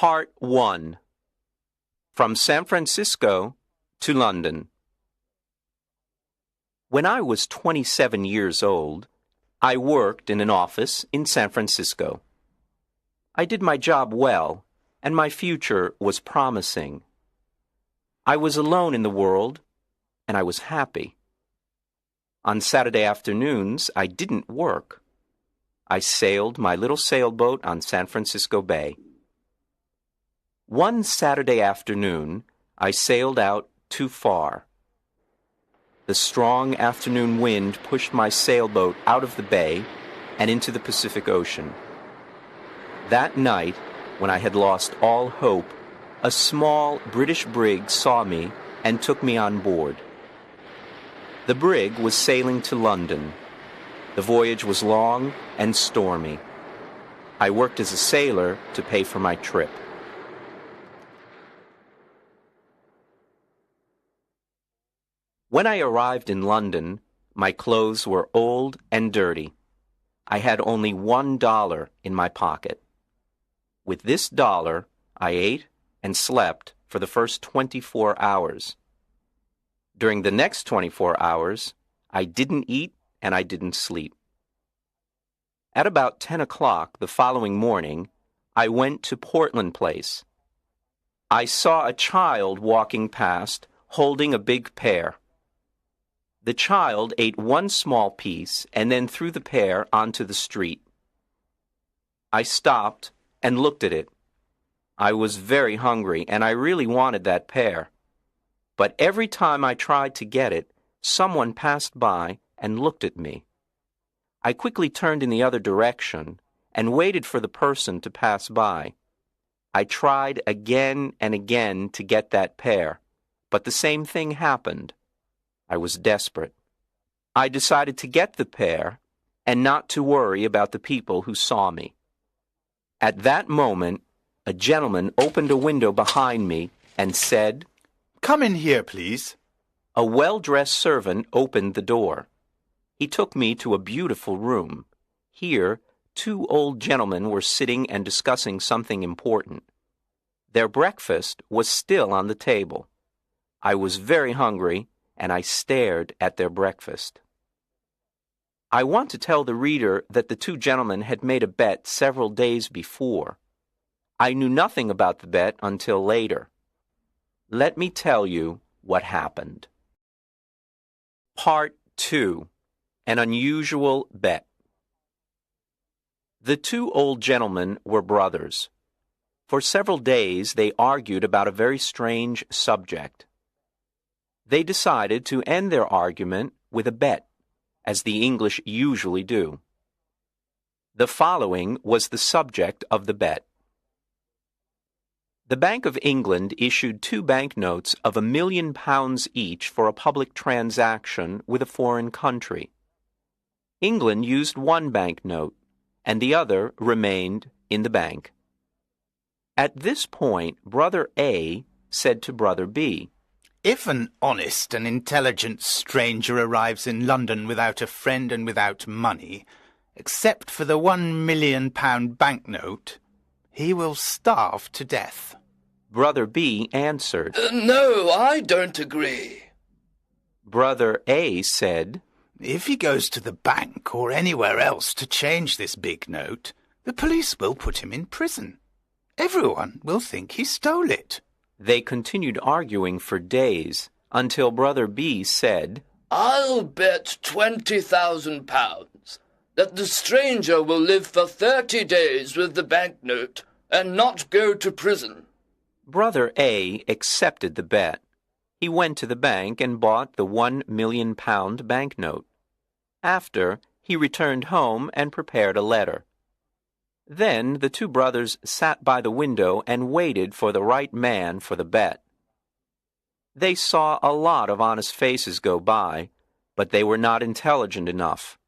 Part 1. From San Francisco to London. When I was 27 years old, I worked in an office in San Francisco. I did my job well, and my future was promising. I was alone in the world, and I was happy. On Saturday afternoons, I didn't work. I sailed my little sailboat on San Francisco Bay. One Saturday afternoon, I sailed out too far. The strong afternoon wind pushed my sailboat out of the bay and into the Pacific Ocean. That night, when I had lost all hope, a small British brig saw me and took me on board. The brig was sailing to London. The voyage was long and stormy. I worked as a sailor to pay for my trip. When I arrived in London, my clothes were old and dirty. I had only $1 in my pocket. With this dollar, I ate and slept for the first 24 hours. During the next 24 hours, I didn't eat and I didn't sleep. At about 10 o'clock the following morning, I went to Portland Place. I saw a child walking past holding a big pear. The child ate one small piece and then threw the pear onto the street. I stopped and looked at it. I was very hungry and I really wanted that pear. But every time I tried to get it, someone passed by and looked at me. I quickly turned in the other direction and waited for the person to pass by. I tried again and again to get that pear, but the same thing happened. I was desperate. I decided to get the pear and not to worry about the people who saw me. At that moment, a gentleman opened a window behind me and said, "Come in here, please." A well-dressed servant opened the door. He took me to a beautiful room. Here, two old gentlemen were sitting and discussing something important. Their breakfast was still on the table. I was very hungry, and I stared at their breakfast. I want to tell the reader that the two gentlemen had made a bet several days before. I knew nothing about the bet until later. Let me tell you what happened. Part 2. An Unusual Bet. The two old gentlemen were brothers. For several days they argued about a very strange subject. They decided to end their argument with a bet, as the English usually do. The following was the subject of the bet. The Bank of England issued 2 banknotes of £1 million each for a public transaction with a foreign country. England used one banknote, and the other remained in the bank. At this point, Brother A said to Brother B, "If an honest and intelligent stranger arrives in London without a friend and without money, except for the £1 million banknote, he will starve to death." Brother B answered, No, I don't agree. Brother A said, "If he goes to the bank or anywhere else to change this big note, the police will put him in prison. Everyone will think he stole it." They continued arguing for days until Brother B said, I'll bet £20,000 that the stranger will live for 30 days with the banknote and not go to prison. Brother A accepted the bet. He went to the bank and bought the £1 million banknote. After, he returned home and prepared a letter. Then the two brothers sat by the window and waited for the right man for the bet. They saw a lot of honest faces go by, but they were not intelligent enough.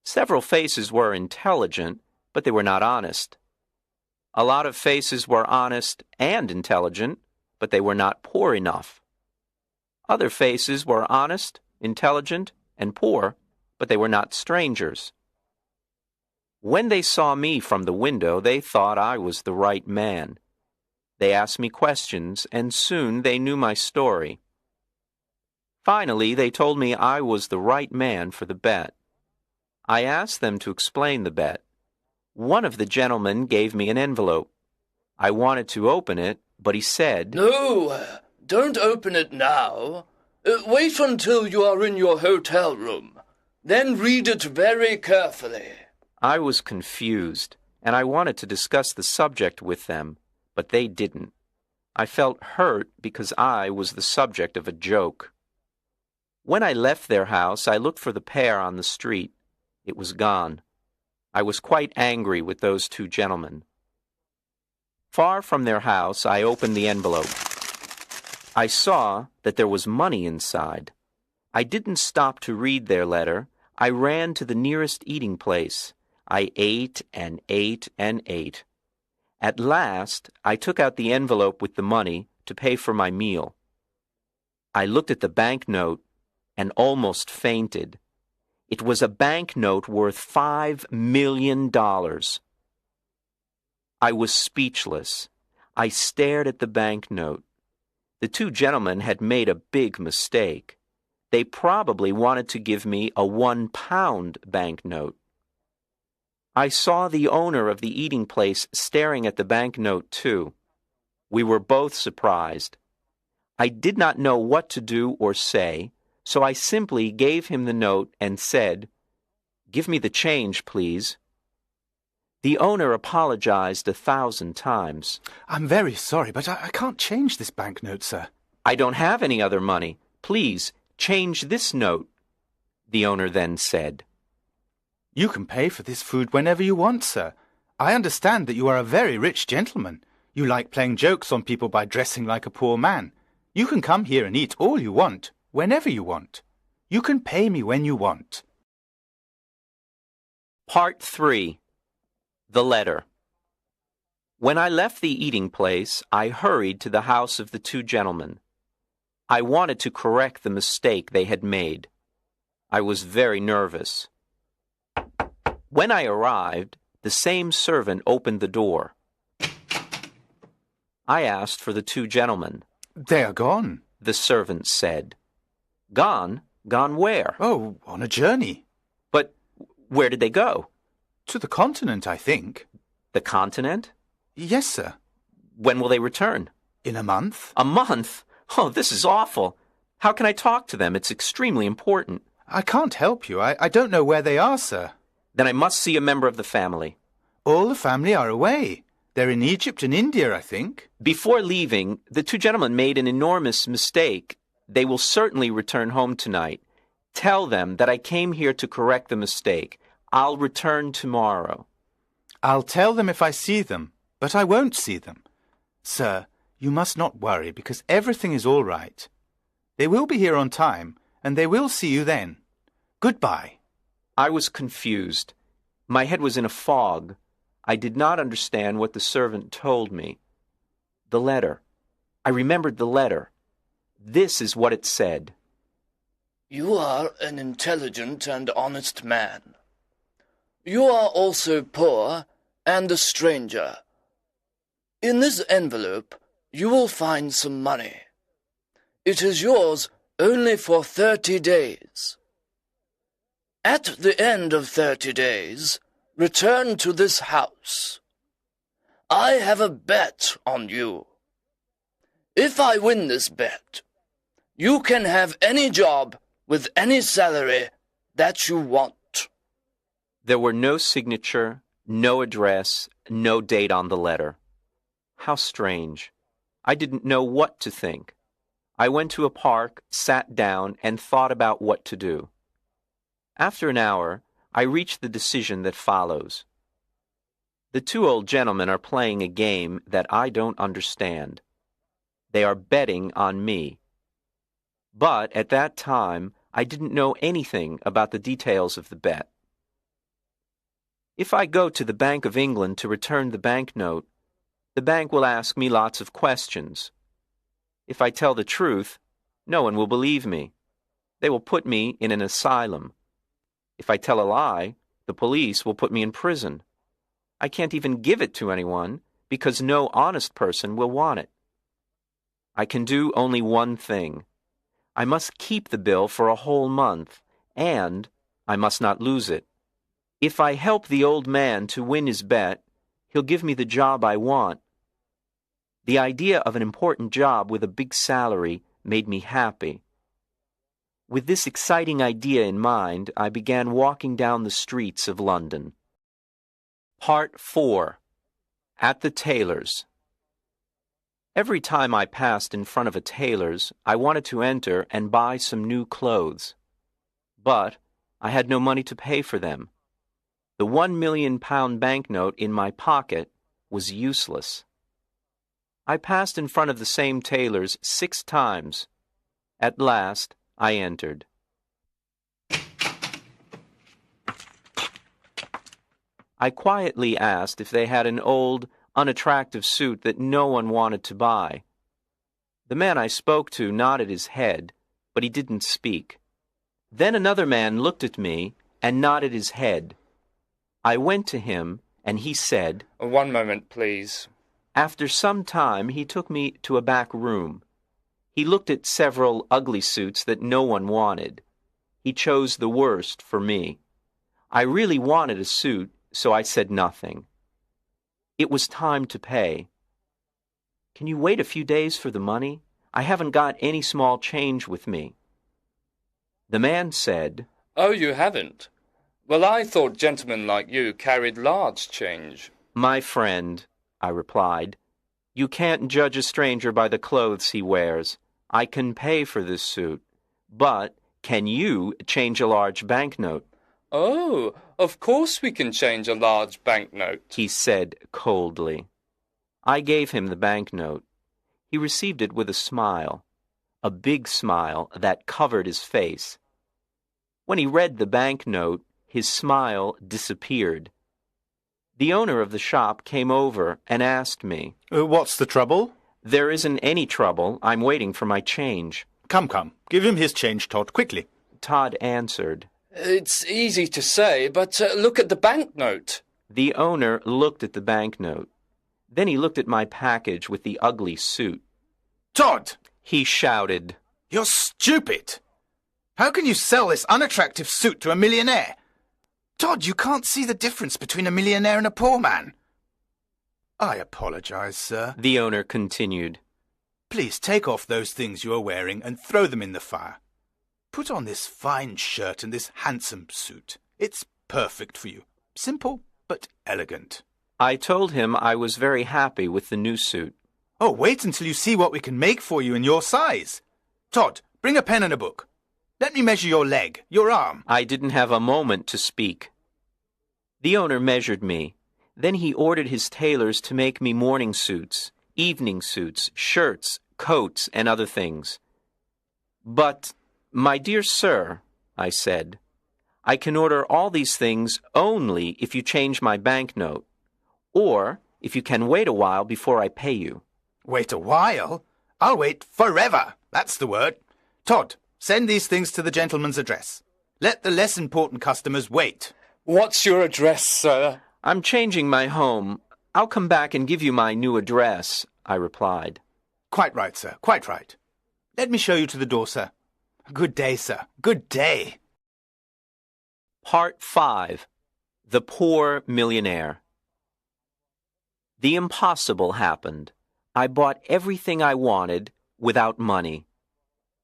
Several faces were intelligent, but they were not honest. A lot of faces were honest and intelligent, but they were not poor enough. Other faces were honest, intelligent, and poor, but they were not strangers. When they saw me from the window, they thought I was the right man. They asked me questions, and soon they knew my story. Finally, they told me I was the right man for the bet. I asked them to explain the bet. One of the gentlemen gave me an envelope. I wanted to open it, but he said, "No, don't open it now. Wait until you are in your hotel room. Then read it very carefully." I was confused, and I wanted to discuss the subject with them, but they didn't. I felt hurt because I was the subject of a joke. When I left their house, I looked for the pair on the street. It was gone. I was quite angry with those two gentlemen. Far from their house, I opened the envelope. I saw that there was money inside. I didn't stop to read their letter. I ran to the nearest eating place. I ate and ate and ate. At last, I took out the envelope with the money to pay for my meal. I looked at the banknote and almost fainted. It was a banknote worth $5 million. I was speechless. I stared at the banknote. The two gentlemen had made a big mistake. They probably wanted to give me a 1-pound banknote. I saw the owner of the eating place staring at the banknote too. We were both surprised. I did not know what to do or say, so I simply gave him the note and said, "Give me the change, please." The owner apologized 1,000 times. "I'm very sorry, but I can't change this banknote, sir." "I don't have any other money. Please, change this note," the owner then said. "You can pay for this food whenever you want, sir. I understand that you are a very rich gentleman. You like playing jokes on people by dressing like a poor man. You can come here and eat all you want, whenever you want. You can pay me when you want." Part 3. The Letter. When I left the eating place, I hurried to the house of the two gentlemen. I wanted to correct the mistake they had made. I was very nervous. When I arrived, the same servant opened the door. I asked for the two gentlemen. "They are gone." The servant said. "Gone? Gone where?" "Oh, on a journey." "But where did they go?" "To the continent, I think." "The continent?" "Yes, sir." "When will they return?" "In a month." "A month? Oh, this is awful. How can I talk to them? It's extremely important." "I can't help you. I don't know where they are, sir." "Then I must see a member of the family." "All the family are away. They're in Egypt and India, I think." Before leaving, the two gentlemen made an enormous mistake. They will certainly return home tonight. Tell them that I came here to correct the mistake. I'll return tomorrow." "I'll tell them if I see them, but I won't see them. Sir, you must not worry, because everything is all right. They will be here on time, and they will see you then. Goodbye." I was confused. My head was in a fog. I did not understand what the servant told me. The letter. I remembered the letter. This is what it said. "You are an intelligent and honest man. You are also poor and a stranger. In this envelope you will find some money. It is yours only for 30 days. At the end of 30 days, return to this house. I have a bet on you. If I win this bet, you can have any job with any salary that you want." There were no signature, no address, no date on the letter. How strange. I didn't know what to think. I went to a park, sat down, and thought about what to do. After an hour, I reached the decision that follows. The two old gentlemen are playing a game that I don't understand. They are betting on me. But at that time, I didn't know anything about the details of the bet. If I go to the Bank of England to return the banknote, the bank will ask me lots of questions. If I tell the truth, no one will believe me. They will put me in an asylum. If I tell a lie, the police will put me in prison. I can't even give it to anyone because no honest person will want it. I can do only one thing. I must keep the bill for a whole month, and I must not lose it. If I help the old man to win his bet, he'll give me the job I want. The idea of an important job with a big salary made me happy. With this exciting idea in mind, I began walking down the streets of London. Part 4. At the tailor's. Every time I passed in front of a tailor's, I wanted to enter and buy some new clothes. But I had no money to pay for them. The £1 million banknote in my pocket was useless. I passed in front of the same tailor's 6 times. At last, I entered. I quietly asked if they had an old, unattractive suit that no one wanted to buy. The man I spoke to nodded his head, but he didn't speak. Then another man looked at me and nodded his head. I went to him, and he said, "One moment, please." After some time, he took me to a back room. He looked at several ugly suits that no one wanted. He chose the worst for me. I really wanted a suit, so I said nothing. It was time to pay. "Can you wait a few days for the money? I haven't got any small change with me." The man said, "Oh, you haven't? Well, I thought gentlemen like you carried large change." "My friend," I replied, "you can't judge a stranger by the clothes he wears. I can pay for this suit, but can you change a large banknote?" "Oh, of course we can change a large banknote," he said coldly. I gave him the banknote. He received it with a smile, a big smile that covered his face. When he read the banknote, his smile disappeared. The owner of the shop came over and asked me, What's the trouble? "There isn't any trouble. I'm waiting for my change." Come, give him his change, Todd, quickly. Todd answered. "It's easy to say, but look at the banknote." The owner looked at the banknote. Then he looked at my package with the ugly suit. Todd! He shouted. You're stupid! How can you sell this unattractive suit to a millionaire? Todd, you can't see the difference between a millionaire and a poor man. I apologize, sir. The owner continued. Please take off those things you are wearing and throw them in the fire. Put on this fine shirt and this handsome suit. It's perfect for you. Simple, but elegant. I told him I was very happy with the new suit. Oh, wait until you see what we can make for you in your size. Todd, bring a pen and a book. Let me measure your leg, your arm. I didn't have a moment to speak. The owner measured me. Then he ordered his tailors to make me morning suits, evening suits, shirts, coats, and other things. "But, my dear sir," I said, "I can order all these things only if you change my banknote, or if you can wait a while before I pay you." Wait a while? I'll wait forever. That's the word. Todd, send these things to the gentleman's address. Let the less important customers wait. "What's your address, sir?" "I'm changing my home. I'll come back and give you my new address," I replied. Quite right, sir, quite right. Let me show you to the door, sir. Good day, sir. Good day. Part 5. The Poor Millionaire. The impossible happened. I bought everything I wanted without money.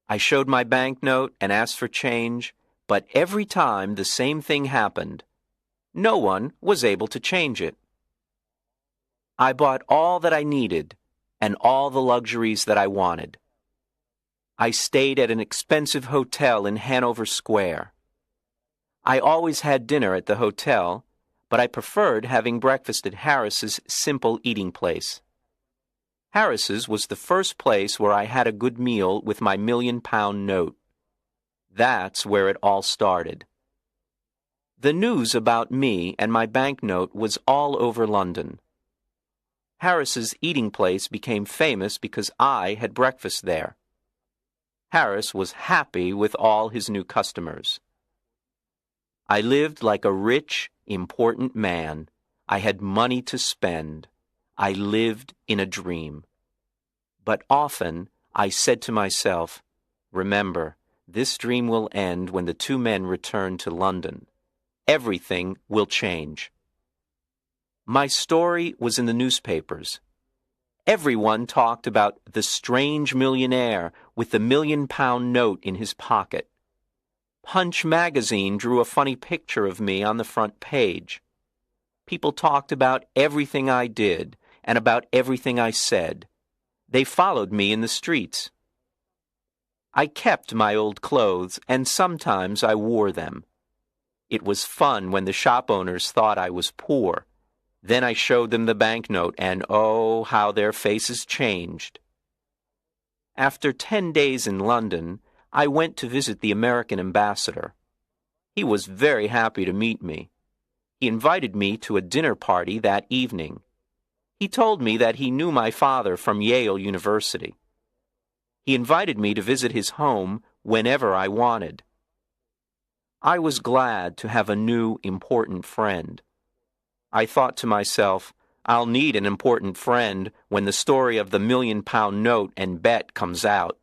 I showed my banknote and asked for change, but every time the same thing happened. No one was able to change it. I bought all that I needed and all the luxuries that I wanted. I stayed at an expensive hotel in Hanover Square. I always had dinner at the hotel, but I preferred having breakfast at Harris's simple eating place. Harris's was the first place where I had a good meal with my £1 million note. That's where it all started. The news about me and my banknote was all over London. Harris's eating place became famous because I had breakfast there. Harris was happy with all his new customers. I lived like a rich, important man. I had money to spend. I lived in a dream. But often I said to myself, remember, this dream will end when the two men return to London. Everything will change. My story was in the newspapers. Everyone talked about the strange millionaire with the £1,000,000 note in his pocket. Punch magazine drew a funny picture of me on the front page. People talked about everything I did and about everything I said. They followed me in the streets. I kept my old clothes, and sometimes I wore them. It was fun when the shop owners thought I was poor. Then I showed them the banknote, and oh, how their faces changed. After 10 days in London, I went to visit the American ambassador. He was very happy to meet me. He invited me to a dinner party that evening. He told me that he knew my father from Yale University. He invited me to visit his home whenever I wanted. I was glad to have a new, important friend. I thought to myself, I'll need an important friend when the story of the £1,000,000 note and bet comes out.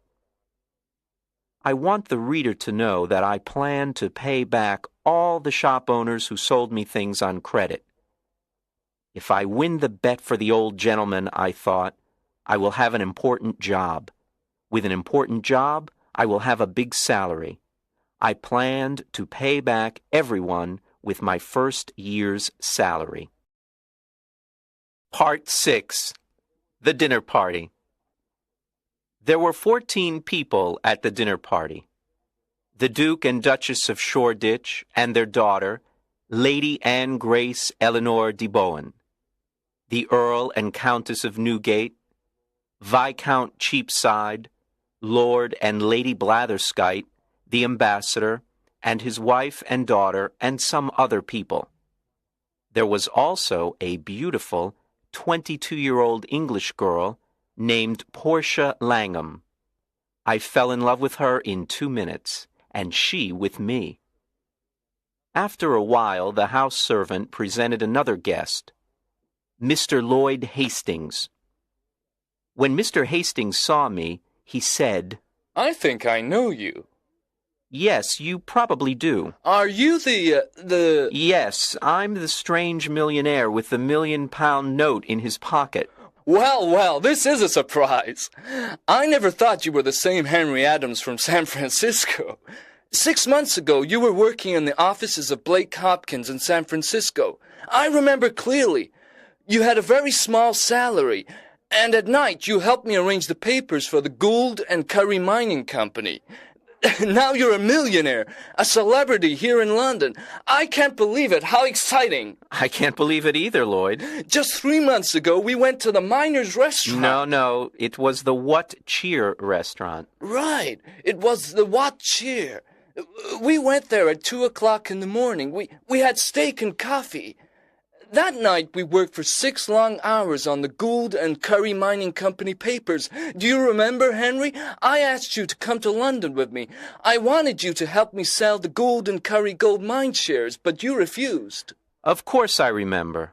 I want the reader to know that I plan to pay back all the shop owners who sold me things on credit. If I win the bet for the old gentleman, I thought, I will have an important job. With an important job, I will have a big salary. I planned to pay back everyone with my first year's salary. Part 6. The Dinner Party. There were 14 people at the dinner party. The Duke and Duchess of Shoreditch and their daughter, Lady Anne Grace Eleanor de Bohun, the Earl and Countess of Newgate, Viscount Cheapside, Lord and Lady Blatherskite, the ambassador, and his wife and daughter, and some other people. There was also a beautiful 22-year-old English girl named Portia Langham. I fell in love with her in 2 minutes, and she with me. After a while, the house servant presented another guest, Mr. Lloyd Hastings. When Mr. Hastings saw me, he said, I think I know you. Yes, you probably do. Are you the... Yes, I'm the strange millionaire with the £1,000,000 note in his pocket. Well, this is a surprise. I never thought you were the same Henry Adams from San Francisco. 6 months ago, you were working in the offices of Blake Hopkins in San Francisco. I remember clearly. You had a very small salary, and at night you helped me arrange the papers for the Gould and Curry Mining Company. Now you're a millionaire, a celebrity here in London. I can't believe it. How exciting. I can't believe it either, Lloyd. Just 3 months ago, we went to the Miners' Restaurant. No, it was the What Cheer restaurant. Right. It was the What Cheer. We went there at 2 o'clock in the morning. We had steak and coffee. That night, we worked for 6 long hours on the Gould and Curry Mining Company papers. Do you remember, Henry? I asked you to come to London with me. I wanted you to help me sell the Gould and Curry gold mine shares, but you refused. Of course I remember.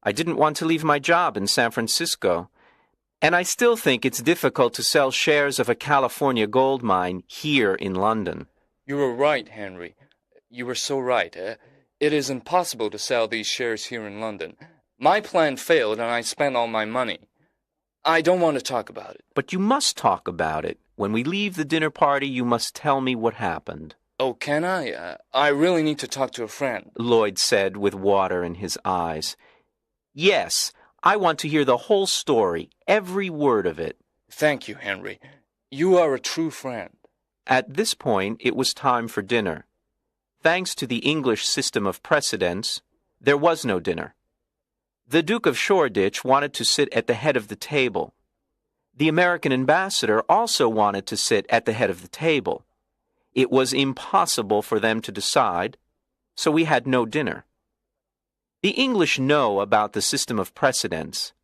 I didn't want to leave my job in San Francisco. And I still think it's difficult to sell shares of a California gold mine here in London. You were right, Henry. You were so right, It is impossible to sell these shares here in London. My plan failed and I spent all my money. I don't want to talk about it. But you must talk about it. When we leave the dinner party, you must tell me what happened. Oh, can I? I really need to talk to a friend, Lloyd said with water in his eyes. Yes, I want to hear the whole story, every word of it. Thank you, Henry. You are a true friend. At this point, it was time for dinner. Thanks to the English system of precedence, there was no dinner. The Duke of Shoreditch wanted to sit at the head of the table. The American ambassador also wanted to sit at the head of the table. It was impossible for them to decide, so we had no dinner. The English know about the system of precedence.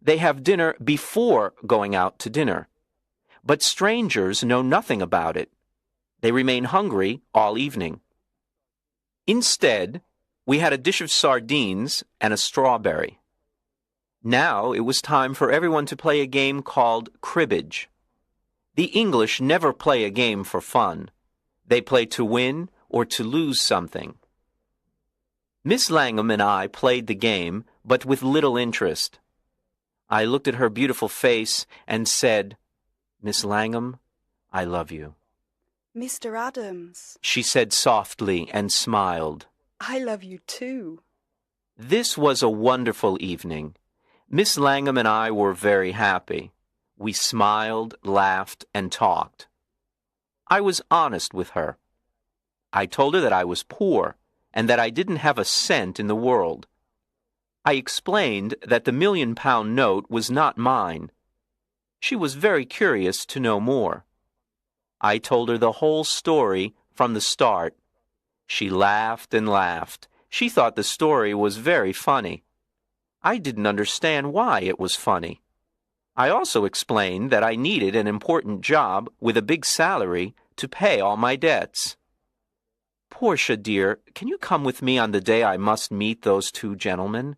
They have dinner before going out to dinner. But strangers know nothing about it. They remain hungry all evening. Instead, we had a dish of sardines and a strawberry. Now it was time for everyone to play a game called cribbage. The English never play a game for fun. They play to win or to lose something. Miss Langham and I played the game, but with little interest. I looked at her beautiful face and said, "Miss Langham, I love you." Mr. Adams, She said softly and smiled. I love you too. This was a wonderful evening. Miss Langham and I were very happy. We smiled, laughed, and talked. I was honest with her. I told her that I was poor and that I didn't have a cent in the world. I explained that the £1,000,000 note was not mine. She was very curious to know more. I told her the whole story from the start. She laughed and laughed. She thought the story was very funny. I didn't understand why it was funny. I also explained that I needed an important job with a big salary to pay all my debts. "Portia, dear, can you come with me on the day I must meet those two gentlemen?"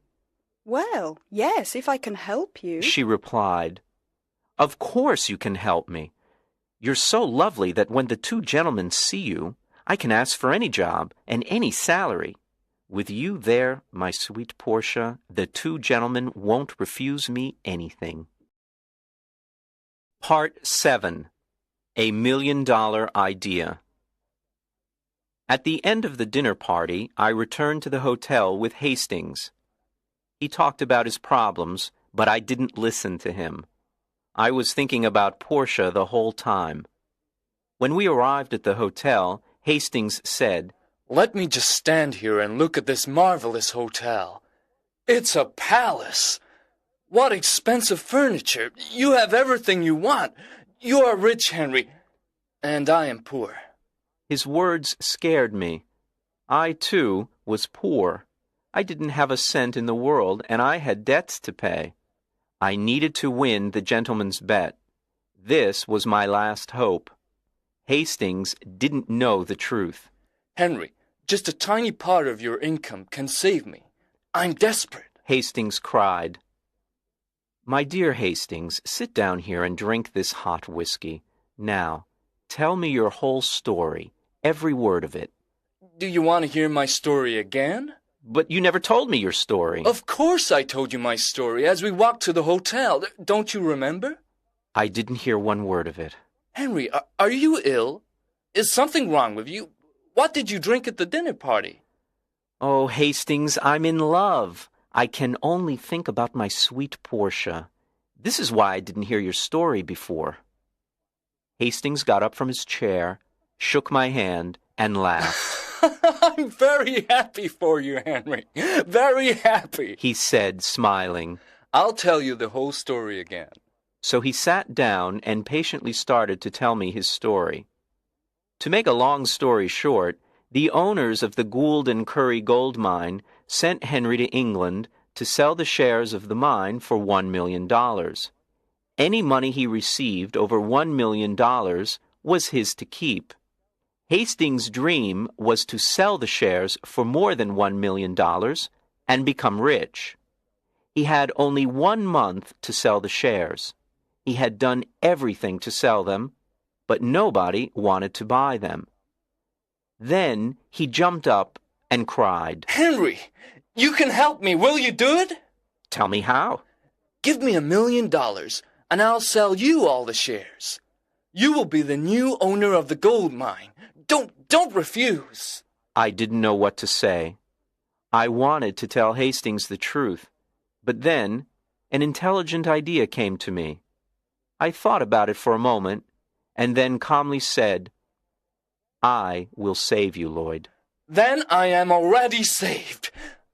Well, yes, if I can help you. She replied. "Of course you can help me. You're so lovely that when the two gentlemen see you, I can ask for any job and any salary. With you there, my sweet Portia, the two gentlemen won't refuse me anything." Part 7. A $1,000,000 Idea. At the end of the dinner party, I returned to the hotel with Hastings. He talked about his problems, but I didn't listen to him. I was thinking about Portia the whole time. When we arrived at the hotel, Hastings said, Let me just stand here and look at this marvelous hotel. It's a palace. What expensive furniture. You have everything you want. You are rich, Henry, and I am poor. His words scared me. I, too, was poor. I didn't have a cent in the world, and I had debts to pay. I needed to win the gentleman's bet. This was my last hope. Hastings didn't know the truth. Henry, just a tiny part of your income can save me. I'm desperate. Hastings cried. "My dear Hastings, sit down here and drink this hot whiskey. Now, tell me your whole story, every word of it." Do you want to hear my story again? "But you never told me your story." Of course I told you my story as we walked to the hotel. Don't you remember? I didn't hear one word of it. Henry, are you ill? Is something wrong with you? What did you drink at the dinner party? "Oh, Hastings, I'm in love. I can only think about my sweet Portia. This is why I didn't hear your story before." Hastings got up from his chair, shook my hand, and laughed. I'm very happy for you, Henry. Very happy, He said, smiling. I'll tell you the whole story again. So he sat down and patiently started to tell me his story. To make a long story short, the owners of the Gould and Curry gold mine sent Henry to England to sell the shares of the mine for $1,000,000. Any money he received over $1,000,000 was his to keep. Hastings' dream was to sell the shares for more than $1,000,000 and become rich. He had only 1 month to sell the shares. He had done everything to sell them, but nobody wanted to buy them. Then he jumped up and cried, Henry, you can help me. Will you do it? "Tell me how." Give me $1,000,000, and I'll sell you all the shares. You will be the new owner of the gold mine. Don't refuse. I didn't know what to say. I wanted to tell Hastings the truth, but then an intelligent idea came to me. I thought about it for a moment, and then calmly said, "I will save you, Lloyd." Then I am already saved.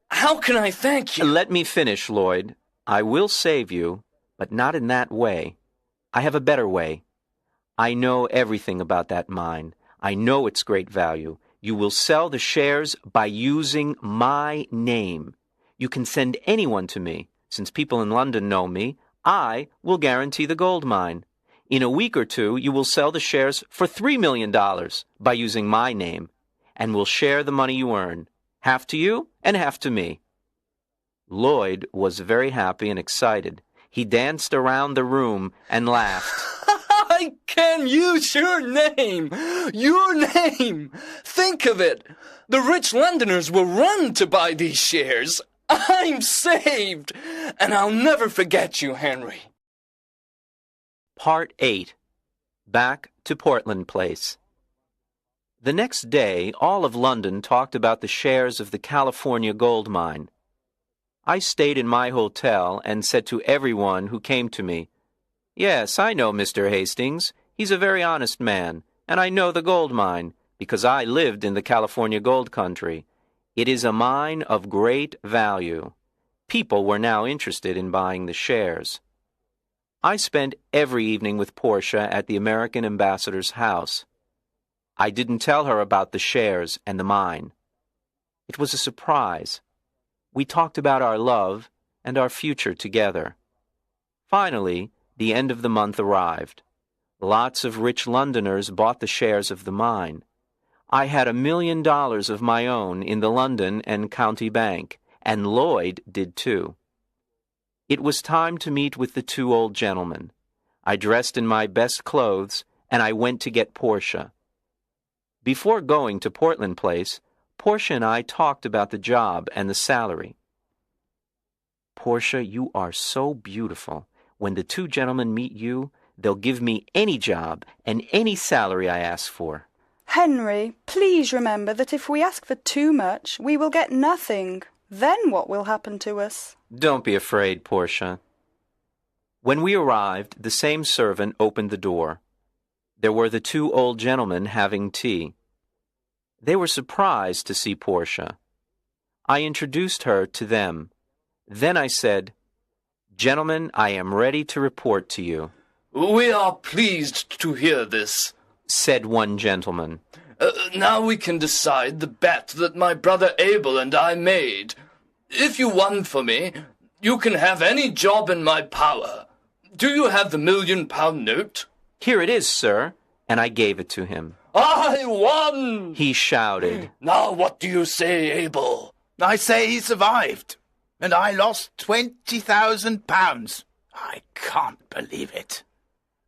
How can I thank you? Let me finish, Lloyd. I will save you, but not in that way. I have a better way. I know everything about that mine. I know its great value. You will sell the shares by using my name. You can send anyone to me. Since people in London know me, I will guarantee the gold mine. In a week or two, you will sell the shares for $3,000,000 by using my name, and will share the money you earn, half to you and half to me. Lloyd was very happy and excited. He danced around the room and laughed. I can use your name! Your name! Think of it! The rich Londoners will run to buy these shares. I'm saved! And I'll never forget you, Henry. Part 8. Back to Portland Place. The next day, all of London talked about the shares of the California gold mine. I stayed in my hotel and said to everyone who came to me, "Yes, I know Mr. Hastings. He's a very honest man, and I know the gold mine, because I lived in the California gold country. It is a mine of great value." People were now interested in buying the shares. I spent every evening with Portia at the American ambassador's house. I didn't tell her about the shares and the mine. It was a surprise. We talked about our love and our future together. Finally, the end of the month arrived. Lots of rich Londoners bought the shares of the mine. I had $1 million of my own in the London and County Bank, and Lloyd did too. It was time to meet with the two old gentlemen. I dressed in my best clothes, and I went to get Portia. Before going to Portland Place, Portia and I talked about the job and the salary. "Portia, you are so beautiful. When the two gentlemen meet you, they'll give me any job and any salary I ask for." Henry, please remember that if we ask for too much, we will get nothing. Then what will happen to us? Don't be afraid, Portia. When we arrived, the same servant opened the door. There were the two old gentlemen having tea. They were surprised to see Portia. I introduced her to them. Then I said, "Gentlemen, I am ready to report to you." We are pleased to hear this, said one gentleman. Now we can decide the bet that my brother Abel and I made. If you won for me, you can have any job in my power. Do you have the £1 million note? "Here it is, sir," and I gave it to him. "I won!" he shouted. "Now what do you say, Abel?" I say he survived, and I lost £20,000. I can't believe it.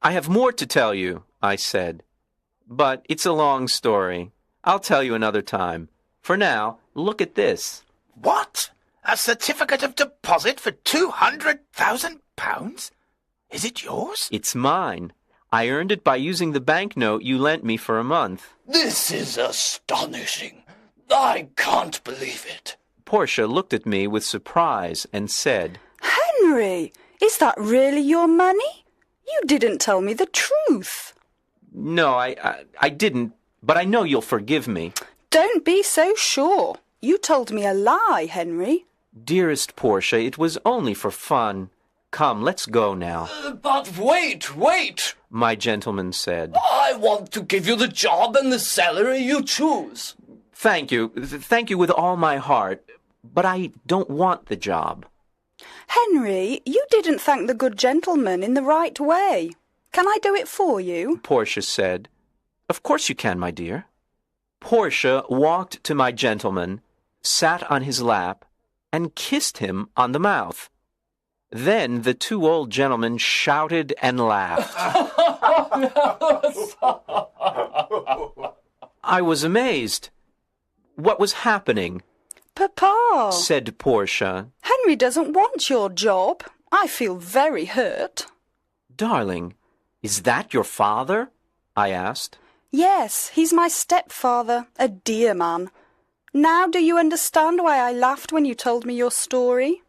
"I have more to tell you," I said. "But it's a long story. I'll tell you another time. For now, look at this." What? A certificate of deposit for £200,000? Is it yours? "It's mine. I earned it by using the banknote you lent me for a month." "This is astonishing. I can't believe it." Portia looked at me with surprise and said, Henry, is that really your money? You didn't tell me the truth. "No, I didn't, but I know you'll forgive me." Don't be so sure. You told me a lie, Henry. "Dearest Portia, it was only for fun. Come, let's go now," But wait! my gentleman said. I want to give you the job and the salary you choose. Thank you with all my heart, but I don't want the job." Henry, you didn't thank the good gentleman in the right way. Can I do it for you? Portia said. "Of course you can, my dear." Portia walked to my gentleman, sat on his lap, and kissed him on the mouth. Then the two old gentlemen shouted and laughed. I was amazed. What was happening? Papa, said Portia. Henry doesn't want your job. I feel very hurt. "Darling, is that your father?" I asked. Yes, he's my stepfather, a dear man. Now do you understand why I laughed when you told me your story?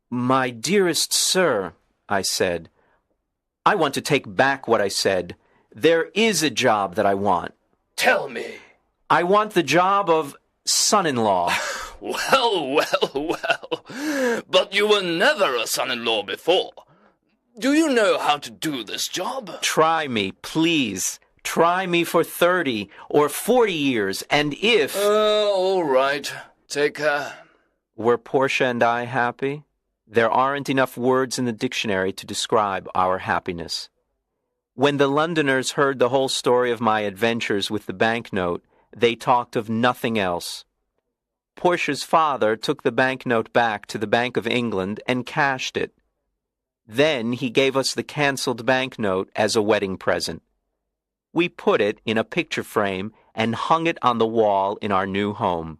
"My dearest sir," I said, "I want to take back what I said. There is a job that I want. Tell me." I want the job of son-in-law." Well. But you were never a son-in-law before. Do you know how to do this job? "Try me, please. Try me for 30 or 40 years, and if—" All right. Take her. Were Portia and I happy? There aren't enough words in the dictionary to describe our happiness. When the Londoners heard the whole story of my adventures with the banknote, they talked of nothing else. Portia's father took the banknote back to the Bank of England and cashed it. Then he gave us the cancelled banknote as a wedding present. We put it in a picture frame and hung it on the wall in our new home.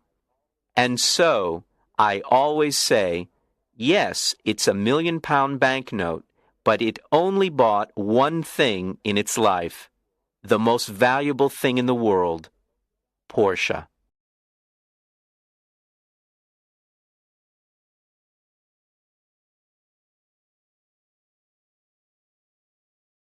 And so, I always say, yes, it's £1 million banknote, but it only bought one thing in its life, the most valuable thing in the world, Portia.